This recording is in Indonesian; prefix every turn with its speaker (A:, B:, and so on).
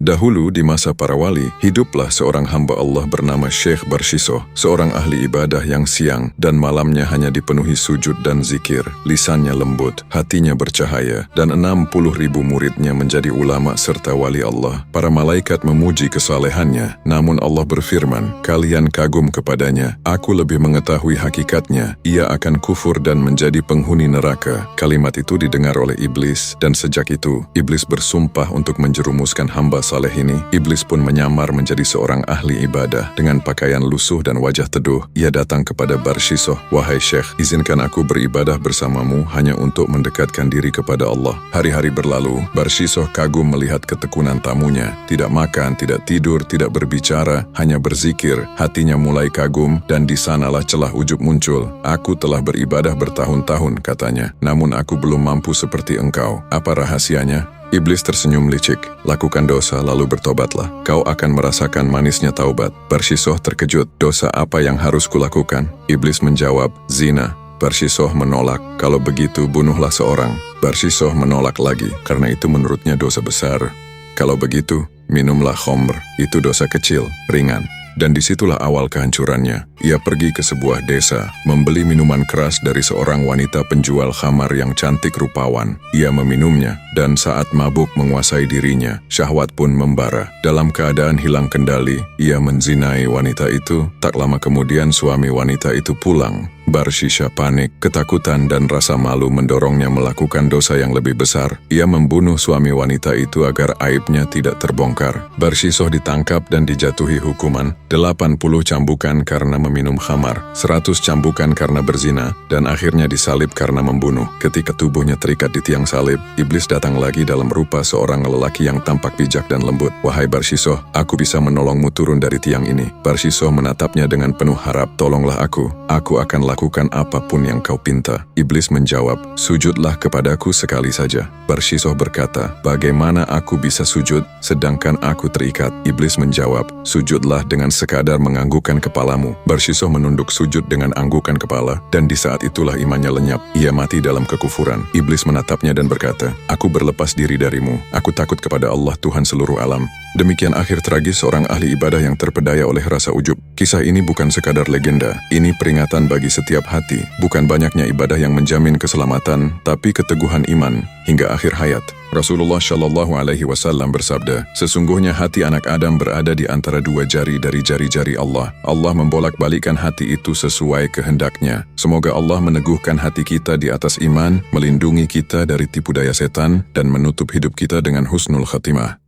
A: Dahulu di masa para wali, hiduplah seorang hamba Allah bernama Syekh Barshisoh, seorang ahli ibadah yang siang dan malamnya hanya dipenuhi sujud dan zikir. Lisannya lembut, hatinya bercahaya, dan 60.000 muridnya menjadi ulama serta wali Allah. Para malaikat memuji kesalehannya, namun Allah berfirman, "Kalian kagum kepadanya, aku lebih mengetahui hakikatnya, ia akan kufur dan menjadi penghuni neraka." Kalimat itu didengar oleh iblis, dan sejak itu, iblis bersumpah untuk menjerumuskan hamba saleh ini. Iblis pun menyamar menjadi seorang ahli ibadah. Dengan pakaian lusuh dan wajah teduh, ia datang kepada Barshisoh, "Wahai Syekh, izinkan aku beribadah bersamamu hanya untuk mendekatkan diri kepada Allah." Hari-hari berlalu, Barshisoh kagum melihat ketekunan tamunya. Tidak makan, tidak tidur, tidak berbicara, hanya berzikir. Hatinya mulai kagum, dan di sanalah celah ujub muncul. "Aku telah beribadah bertahun-tahun," katanya, "namun aku belum mampu seperti engkau. Apa rahasianya?" Iblis tersenyum licik. "Lakukan dosa lalu bertobatlah. Kau akan merasakan manisnya taubat." Barshisoh terkejut. "Dosa apa yang harus kulakukan?" Iblis menjawab, "Zina." Barshisoh menolak. "Kalau begitu bunuhlah seorang." Barshisoh menolak lagi, karena itu menurutnya dosa besar. "Kalau begitu, minumlah khamr. Itu dosa kecil, ringan." Dan disitulah awal kehancurannya. Ia pergi ke sebuah desa, membeli minuman keras dari seorang wanita penjual khamar yang cantik rupawan. Ia meminumnya, dan saat mabuk menguasai dirinya, syahwat pun membara. Dalam keadaan hilang kendali, ia menzinai wanita itu. Tak lama kemudian suami wanita itu pulang. Barshisoh panik, ketakutan dan rasa malu mendorongnya melakukan dosa yang lebih besar. Ia membunuh suami wanita itu agar aibnya tidak terbongkar. Barshisoh ditangkap dan dijatuhi hukuman 80 cambukan karena meminum khamar, 100 cambukan karena berzina, dan akhirnya disalib karena membunuh. Ketika tubuhnya terikat di tiang salib, iblis datang lagi dalam rupa seorang lelaki yang tampak bijak dan lembut. "Wahai Barshisoh, aku bisa menolongmu turun dari tiang ini." Barshisoh menatapnya dengan penuh harap, "Tolonglah aku akan lakukan apapun yang kau pinta." Iblis menjawab, "Sujudlah kepadaku sekali saja." Barshisoh berkata, "Bagaimana aku bisa sujud sedangkan aku terikat?" Iblis menjawab, "Sujudlah dengan sekadar menganggukkan kepalamu." Barshisoh menunduk sujud dengan anggukan kepala, dan di saat itulah imannya lenyap. Ia mati dalam kekufuran. Iblis menatapnya dan berkata, "Aku berlepas diri darimu. Aku takut kepada Allah Tuhan seluruh alam." Demikian akhir tragis seorang ahli ibadah yang terpedaya oleh rasa ujub. Kisah ini bukan sekadar legenda. Ini peringatan bagi setiap hati. Bukan banyaknya ibadah yang menjamin keselamatan, tapi keteguhan iman hingga akhir hayat. Rasulullah Shallallahu Alaihi Wasallam bersabda, "Sesungguhnya hati anak Adam berada di antara dua jari dari jari-jari Allah. Allah membolak-balikkan hati itu sesuai kehendaknya." Semoga Allah meneguhkan hati kita di atas iman, melindungi kita dari tipu daya setan, dan menutup hidup kita dengan husnul khatimah.